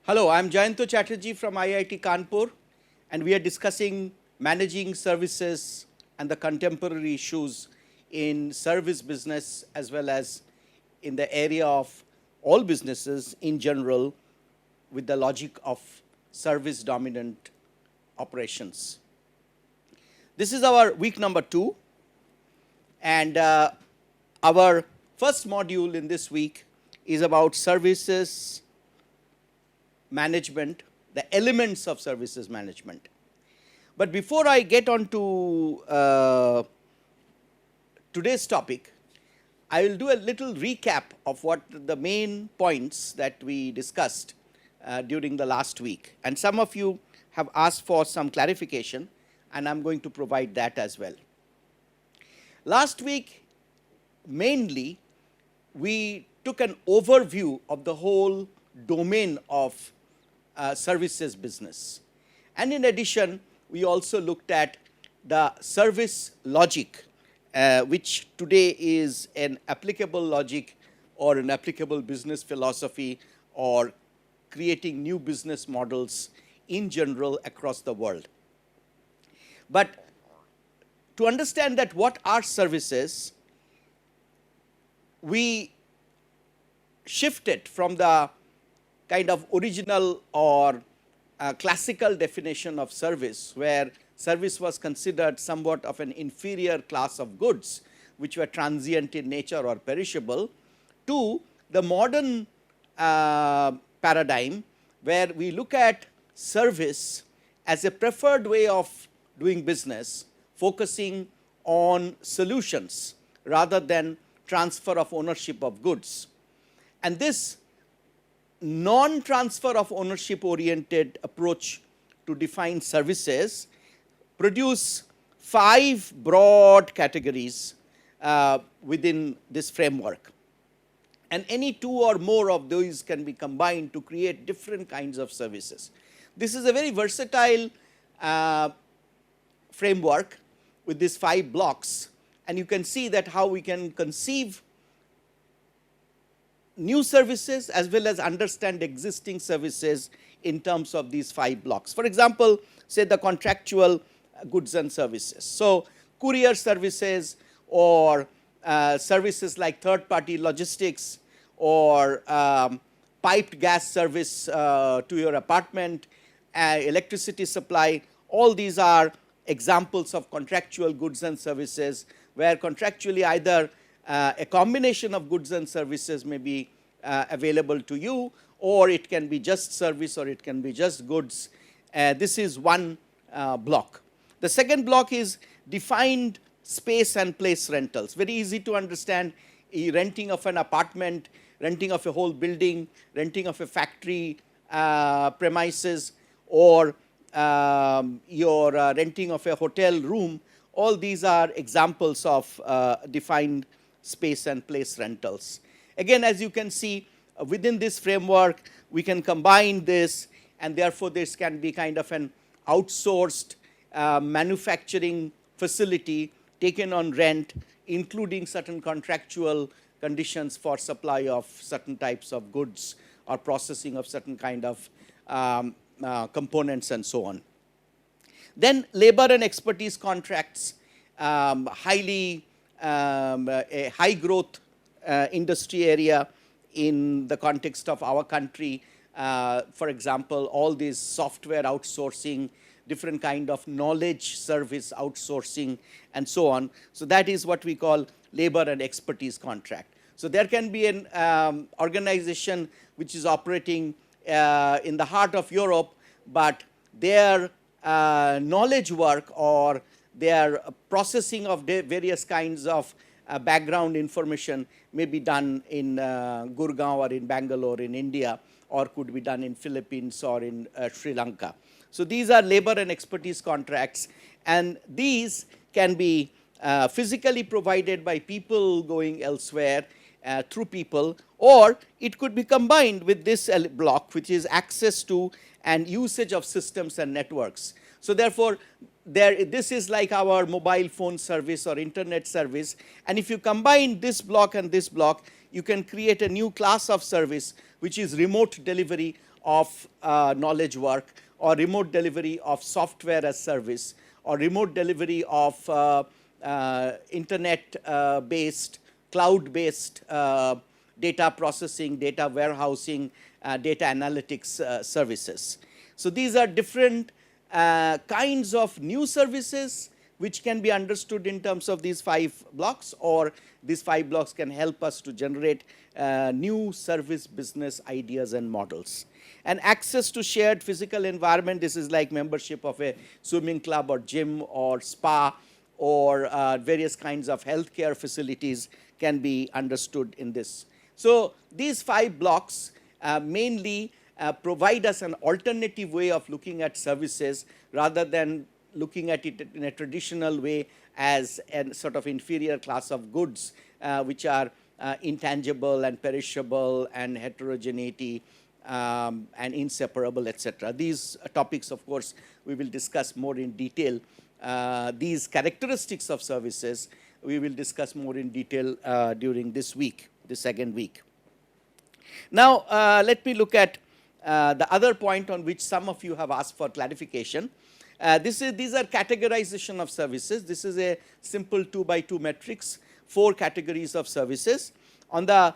Hello, I am Jayanto Chatterjee from IIT Kanpur, and we are discussing managing services and the contemporary issues in service business as well as in the area of all businesses in general with the logic of service dominant operations. This is our week number 2, and our first module in this week is about services management, the elements of services management. But before I get on to today's topic, I will do a little recap of what the main points that we discussed during the last week. And some of you have asked for some clarification, and I'm going to provide that as well. Last week, mainly, we took an overview of the whole domain of services business. And in addition, we also looked at the service logic, which today is an applicable logic or an applicable business philosophy or creating new business models in general across the world. But to understand that what are services, we shifted from the kind of original or classical definition of service, where service was considered somewhat of an inferior class of goods which were transient in nature or perishable, to the modern paradigm where we look at service as a preferred way of doing business, focusing on solutions rather than transfer of ownership of goods. And this non-transfer of ownership oriented approach to define services produce 5 broad categories within this framework. And any 2 or more of those can be combined to create different kinds of services. This is a very versatile framework with these 5 blocks, and you can see that how we can conceive new services as well as understand existing services in terms of these 5 blocks. For example, say the contractual goods and services. So courier services or services like third party logistics or piped gas service to your apartment, electricity supply, all these are examples of contractual goods and services where contractually either a combination of goods and services may be available to you, or it can be just service or it can be just goods. This is one block. The second block is defined space and place rentals. Very easy to understand, renting of an apartment, renting of a whole building, renting of a factory premises, or your renting of a hotel room. All these are examples of defined space and place rentals. Again, as you can see, within this framework, we can combine this, and therefore this can be kind of an outsourced manufacturing facility taken on rent, including certain contractual conditions for supply of certain types of goods or processing of certain kind of components and so on. Then labor and expertise contracts, a high growth industry area in the context of our country. For example, all these software outsourcing, different kind of knowledge service outsourcing and so on. So that is what we call labor and expertise contract. So there can be an organization which is operating in the heart of Europe, but their knowledge work or their processing of various kinds of background information may be done in Gurgaon or in Bangalore in India, or could be done in Philippines or in Sri Lanka. So these are labor and expertise contracts, and these can be physically provided by people going elsewhere through people, or it could be combined with this block, which is access to and usage of systems and networks. So therefore, this is like our mobile phone service or internet service, and if you combine this block and this block, you can create a new class of service which is remote delivery of knowledge work, or remote delivery of software as service, or remote delivery of internet based, cloud based data processing, data warehousing, data analytics services. So these are different kinds of new services which can be understood in terms of these 5 blocks, or these 5 blocks can help us to generate new service business ideas and models. And access to shared physical environment, this is like membership of a swimming club or gym or spa, or various kinds of healthcare facilities can be understood in this. So these 5 blocks mainly provide us an alternative way of looking at services, rather than looking at it in a traditional way as a sort of inferior class of goods which are intangible and perishable and heterogeneity and inseparable, etc. These topics, of course, we will discuss more in detail. These characteristics of services we will discuss more in detail during this week, the second week. Now, let me look at the other point on which some of you have asked for clarification. These are categorization of services. This is a simple 2x2 matrix, 4 categories of services. On the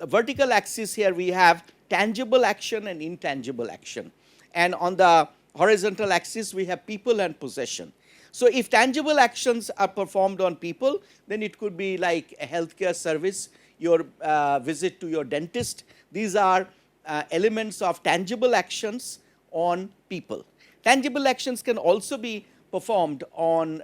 vertical axis here we have tangible action and intangible action, and on the horizontal axis we have people and possession. So if tangible actions are performed on people, then it could be like a healthcare service, your visit to your dentist. These are elements of tangible actions on people. Tangible actions can also be performed on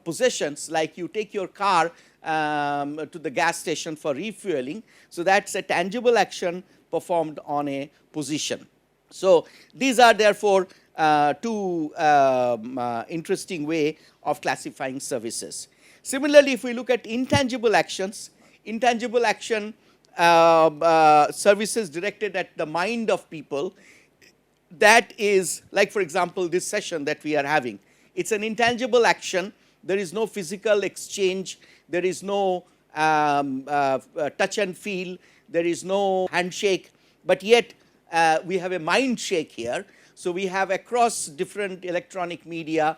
possessions, like you take your car to the gas station for refueling. So that's a tangible action performed on a position. So these are therefore 2 interesting way of classifying services. Similarly, if we look at intangible actions, intangible action services directed at the mind of people, that is like, for example, this session that we are having. It's an intangible action. There is no physical exchange, there is no touch and feel, there is no handshake, but yet we have a mind shake here. So we have across different electronic media,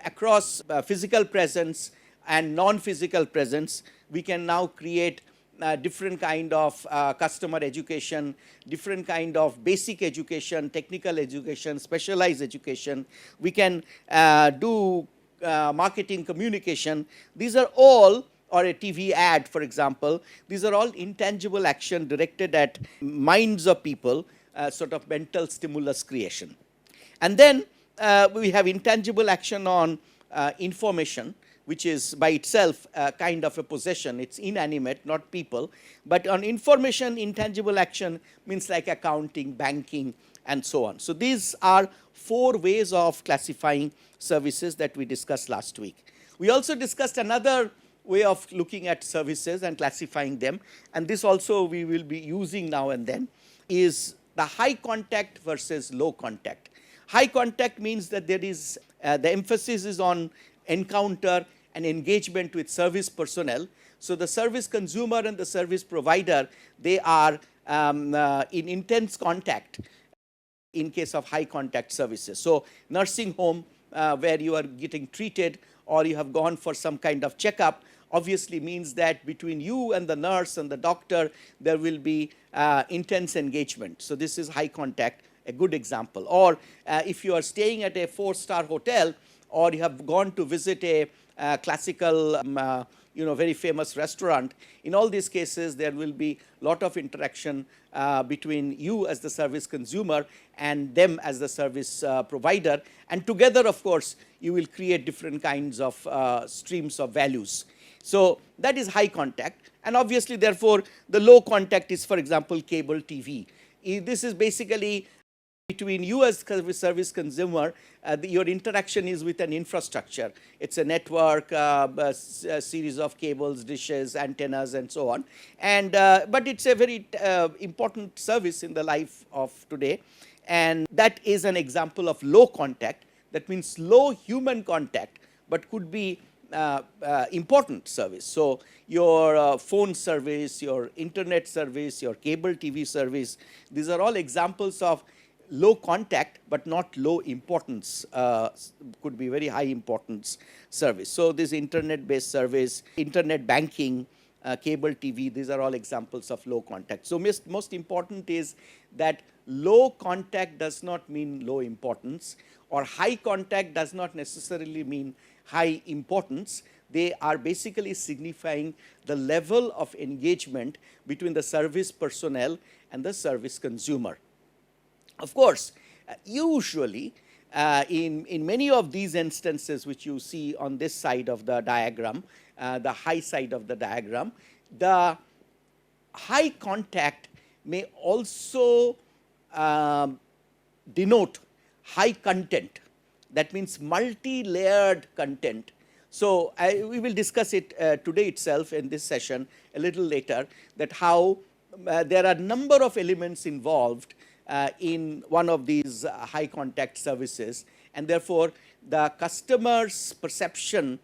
across physical presence and non-physical presence, we can now create different kind of customer education, different kind of basic education, technical education, specialized education. We can do marketing communication. These are all, or a TV ad, for example, these are all intangible action directed at minds of people, sort of mental stimulus creation. And then we have intangible action on information, which is by itself kind of a possession. It's inanimate, not people. But on information, intangible action means like accounting, banking, and so on. So these are 4 ways of classifying services that we discussed last week. We also discussed another way of looking at services and classifying them, and this also we will be using now and then, is the high contact versus low contact. High contact means that there is the emphasis is on encounter and engagement with service personnel. So the service consumer and the service provider, they are in intense contact in case of high contact services. So nursing home where you are getting treated, or you have gone for some kind of checkup, obviously means that between you and the nurse and the doctor there will be intense engagement. So this is high contact, a good example. Or if you are staying at a 4-star hotel, or you have gone to visit a classical very famous restaurant, in all these cases there will be lot of interaction between you as the service consumer and them as the service provider, and together of course you will create different kinds of streams of values. So that is high contact, and obviously therefore the low contact is, for example, cable TV. This is basically between you as service consumer, your interaction is with an infrastructure. It's a network, a series of cables, dishes, antennas, and so on. And but it's a very important service in the life of today, and that is an example of low contact. That means low human contact, but could be important service. So your phone service, your internet service, your cable TV service, these are all examples of low contact but not low importance, could be very high importance service. So this internet based service, internet banking, cable TV, these are all examples of low contact. So most important is that low contact does not mean low importance, or high contact does not necessarily mean high importance. They are basically signifying the level of engagement between the service personnel and the service consumer. Of course, usually in many of these instances which you see on this side of the diagram, the high side of the diagram, the high contact may also denote high content. That means multi-layered content. So we will discuss it today itself in this session a little later, that how there are a number of elements involved in one of these high contact services, and therefore the customer's perception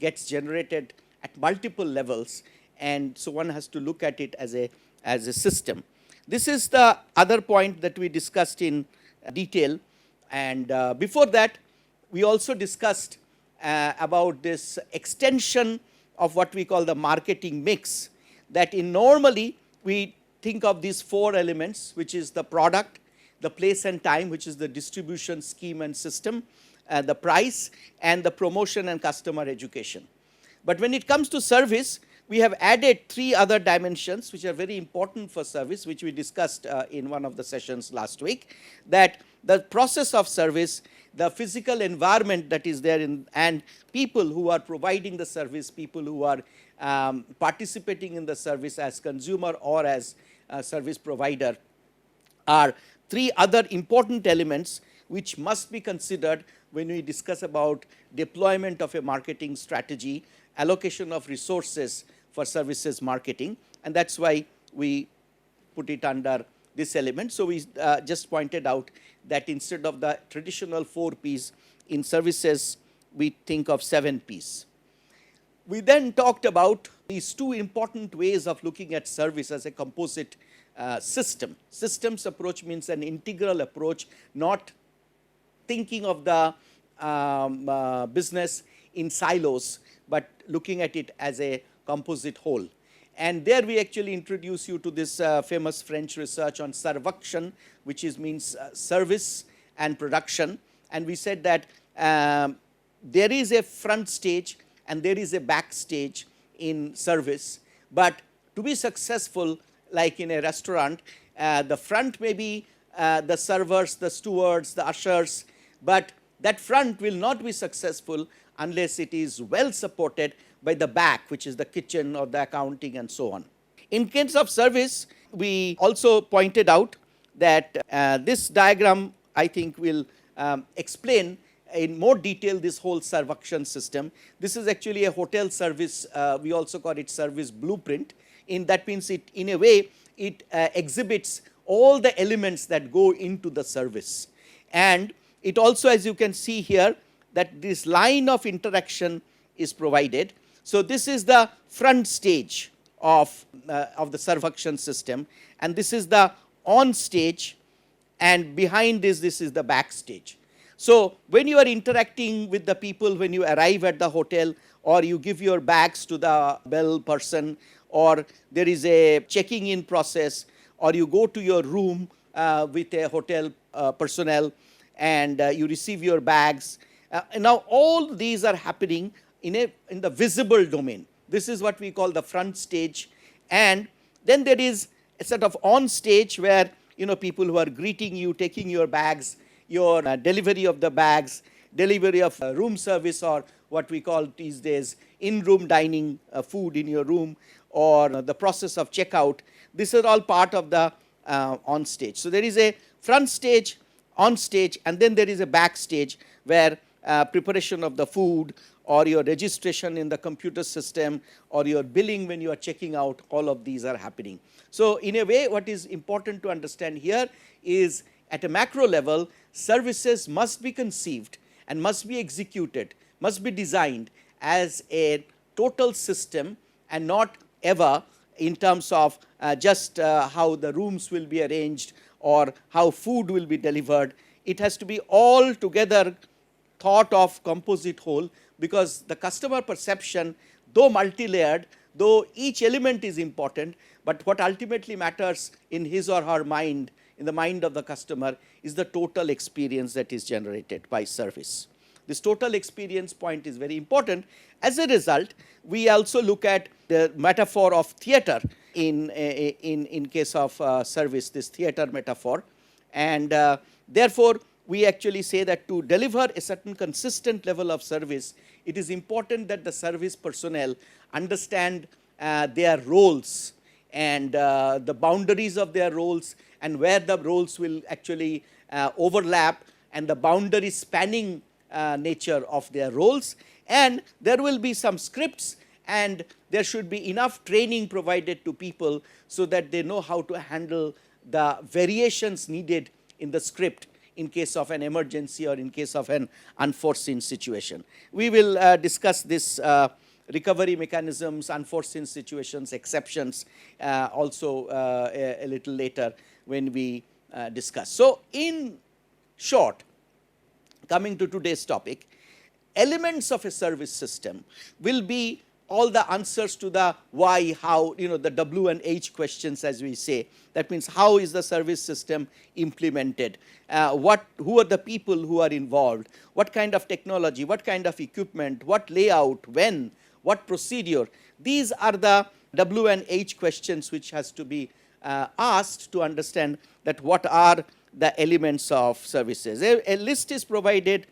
gets generated at multiple levels, and so one has to look at it as a system. This is the other point that we discussed in detail, and before that we also discussed about this extension of what we call the marketing mix, that in normally we think of these four elements, which is the product, the place and time, which is the distribution scheme and system, the price, and the promotion and customer education. But when it comes to service, we have added three other dimensions which are very important for service, which we discussed in one of the sessions last week, that the process of service, the physical environment that is there and people who are providing the service, people who are participating in the service as consumer or as service provider, are three other important elements which must be considered when we discuss about deployment of a marketing strategy, allocation of resources for services marketing, and that's why we put it under this element. So we just pointed out that instead of the traditional 4 Ps in services, we think of 7 Ps. We then talked about these two important ways of looking at service as a composite system. Systems approach means an integral approach, not thinking of the business in silos, but looking at it as a composite whole. And there we actually introduce you to this famous French research on servaction, which means service and production. And we said that there is a front stage and there is a back stage in service. But to be successful, like in a restaurant, the front may be the servers, the stewards, the ushers, but that front will not be successful unless it is well supported by the back, which is the kitchen or the accounting and so on. In case of service, we also pointed out that this diagram, I think, will explain in more detail this whole servaction system. This is actually a hotel service, we also call it service blueprint. That means it, in a way, it exhibits all the elements that go into the service. And it also, as you can see here, that this line of interaction is provided. So this is the front stage of the servaction system, and this is the on stage, and behind this is the back stage. So when you are interacting with the people, when you arrive at the hotel, or you give your bags to the bell person, or there is a checking in process, or you go to your room with a hotel personnel and you receive your bags. Now all these are happening in the visible domain. This is what we call the front stage. And then there is a sort of on stage where people who are greeting you, taking your bags, your delivery of the bags, delivery of room service, or what we call these days in-room dining, food in your room, or the process of checkout. This is all part of the on stage. So there is a front stage, on stage, and then there is a back stage where preparation of the food, or your registration in the computer system, or your billing when you are checking out, all of these are happening. So in a way, what is important to understand here is, at a macro level, services must be conceived and must be executed must be designed as a total system and not ever in terms of just how the rooms will be arranged or how food will be delivered. It has to be all together thought of composite whole, because the customer perception, though multi-layered, though each element is important, but what ultimately matters in his or her mind, in the mind of the customer, is the total experience that is generated by service. This total experience point is very important. As a result, we also look at the metaphor of theater in case of service, this theater metaphor, and therefore we actually say that to deliver a certain consistent level of service, it is important that the service personnel understand their roles and the boundaries of their roles and where the roles will actually overlap and the boundary spanning nature of their roles. And there will be some scripts, and there should be enough training provided to people so that they know how to handle the variations needed in the script in case of an emergency or in case of an unforeseen situation. We will discuss this recovery mechanisms, unforeseen situations, exceptions also a little later when we discuss. So in short, coming to today's topic, elements of a service system will be all the answers to the why, how, the W and H questions, as we say. That means how is the service system implemented, who are the people who are involved, what kind of technology, what kind of equipment, what layout, when, what procedure. These are the W and H questions which has to be asked to understand that what are the elements of services. A list is provided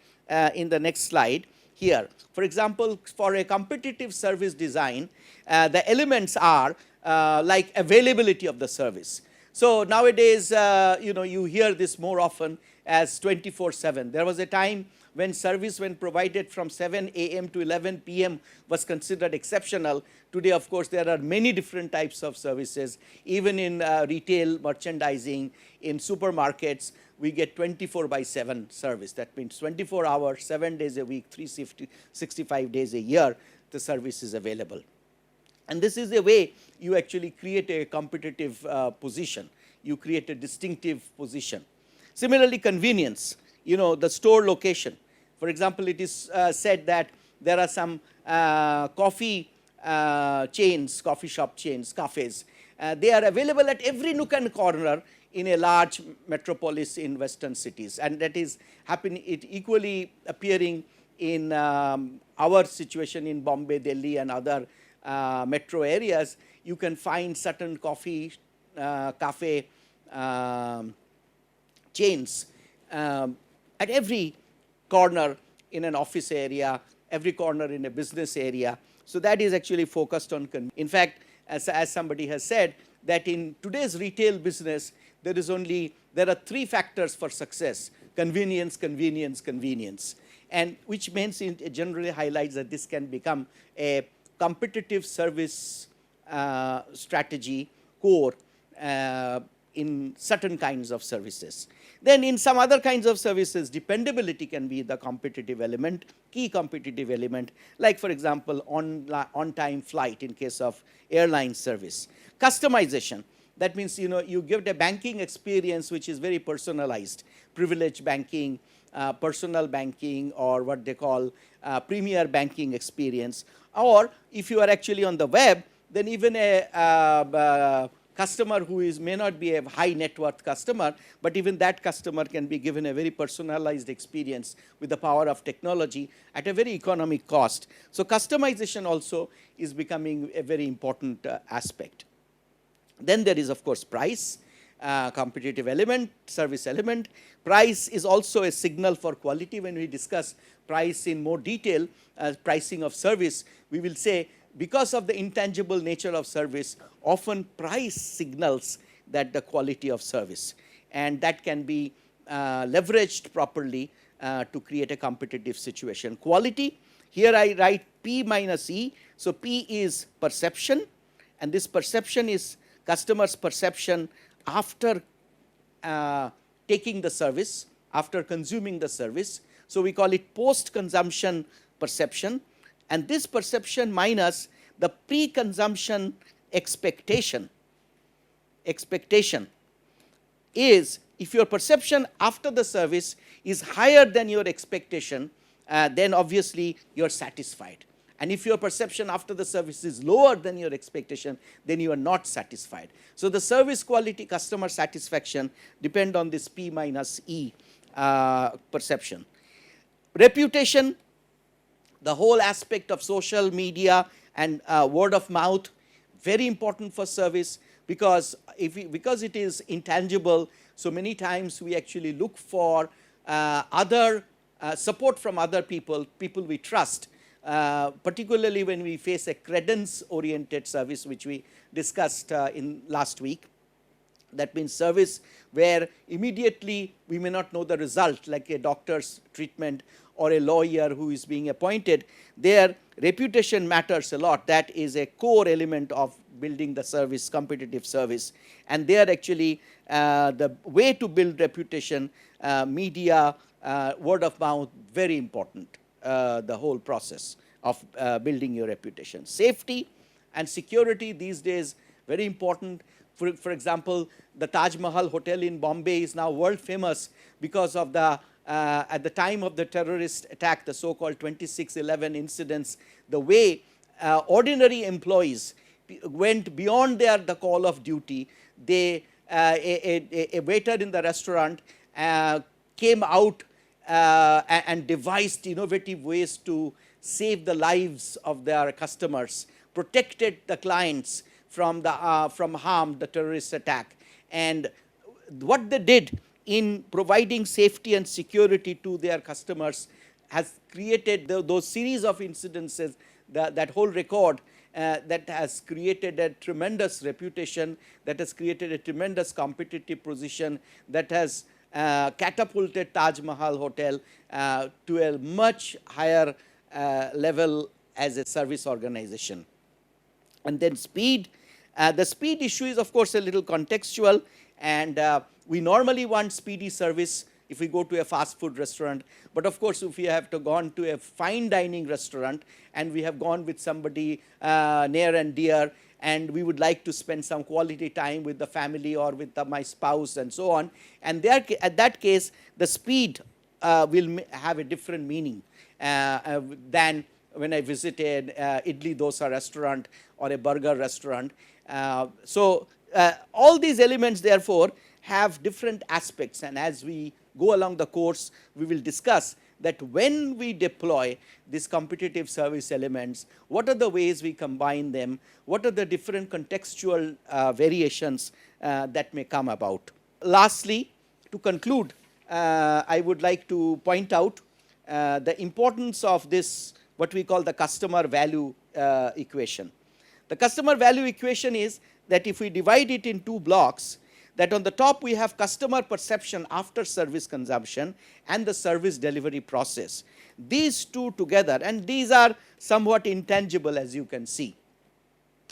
in the next slide here. For example, for a competitive service design, the elements are like availability of the service. So nowadays, you hear this more often as 24/7. There was a time when service, when provided from 7 a.m. to 11 p.m. was considered exceptional. Today, of course, there are many different types of services. Even in retail, merchandising, in supermarkets, we get 24/7 service. That means 24 hours, 7 days a week, 365 days a year, the service is available. And this is a way you actually create a competitive position. You create a distinctive position. Similarly, convenience, the store location. For example, it is said that there are some coffee chains, coffee shop chains, cafes. They are available at every nook and corner in a large metropolis in western cities, and that is equally appearing in our situation in Bombay, Delhi and other metro areas. You can find certain coffee, cafe chains at every corner in an office area, every corner in a business area. So that is actually focused on in fact, as somebody has said, that in today's retail business, there are 3 factors for success: convenience, convenience, convenience, and which means it generally highlights that this can become a competitive service strategy core in certain kinds of services. Then in some other kinds of services, dependability can be the competitive element, key competitive element, like for example, on-time flight in case of airline service. Customization, that means you give a banking experience which is very personalized, privileged banking, personal banking, or what they call premier banking experience. Or if you are actually on the web, then even a customer who may not be a high net worth customer, but even that customer can be given a very personalized experience with the power of technology at a very economic cost. So customization also is becoming a very important aspect. Then there is, of course, price, competitive element, service element. Price is also a signal for quality. When we discuss price in more detail, pricing of service, we will say, because of the intangible nature of service, often price signals that the quality of service, and that can be leveraged properly to create a competitive situation. Quality, here I write P minus E. So P is perception, and this perception is customer's perception after taking the service, after consuming the service. So we call it post-consumption perception, and this perception minus the pre-consumption expectation is, if your perception after the service is higher than your expectation, then obviously you are satisfied. And if your perception after the service is lower than your expectation, then you are not satisfied. So the service quality, customer satisfaction depend on this P minus E perception. Reputation, the whole aspect of social media and word of mouth, very important for service, because because it is intangible, so many times we actually look for other support from other people we trust, particularly when we face a credence oriented service, which we discussed in last week. That means service where immediately we may not know the result, like a doctor's treatment or a lawyer who is being appointed. Their reputation matters a lot. That is a core element of building the service, competitive service. And there actually the way to build reputation, media, word of mouth, very important, the whole process of building your reputation. Safety and security these days, very important. For example, the Taj Mahal Hotel in Bombay is now world famous because of the at the time of the terrorist attack, the so-called 26/11 incidents, the way ordinary employees went beyond the call of duty. They a waiter in the restaurant came out and devised innovative ways to save the lives of their customers, protected the clients from harm, the terrorist attack. And what they did in providing safety and security to their customers has created those series of incidences, that whole record that has created a tremendous reputation, that has created a tremendous competitive position, that has catapulted Taj Mahal Hotel to a much higher level as a service organization. And then speed. The speed issue is of course a little contextual, and we normally want speedy service if we go to a fast food restaurant. But of course, if we have to gone to a fine dining restaurant and we have gone with somebody near and dear, and we would like to spend some quality time with the family or with my spouse and so on, and there, at that case, the speed will have a different meaning than when I visit an idli dosa restaurant or a burger restaurant. So all these elements therefore have different aspects, and as we go along the course, we will discuss that when we deploy these competitive service elements, what are the ways we combine them, what are the different contextual variations that may come about. Lastly, to conclude, I would like to point out the importance of this, what we call the customer value equation. The customer value equation is that if we divide it in two blocks, that on the top we have customer perception after service consumption and the service delivery process. These two together, and these are somewhat intangible, as you can see.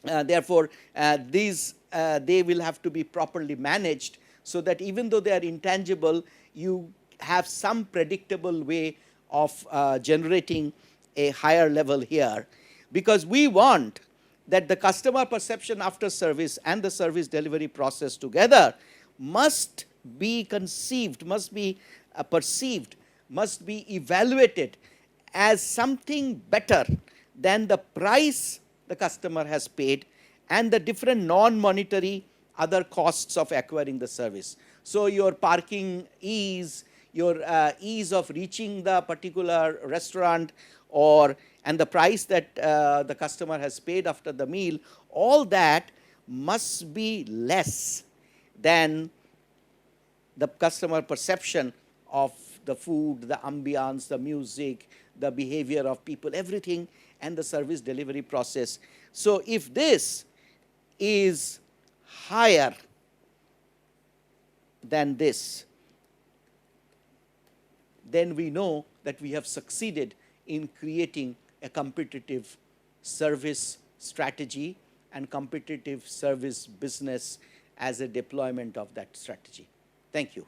Therefore, they will have to be properly managed, so that even though they are intangible, you have some predictable way of generating a higher level here, because we want that the customer perception after service and the service delivery process together must be conceived, must be perceived, must be evaluated as something better than the price the customer has paid and the different non-monetary other costs of acquiring the service. So your parking ease, your ease of reaching the particular restaurant, and the price that the customer has paid after the meal, all that must be less than the customer perception of the food, the ambiance, the music, the behavior of people, everything, and the service delivery process. So if this is higher than this, then we know that we have succeeded in creating a competitive service strategy and competitive service business as a deployment of that strategy. Thank you.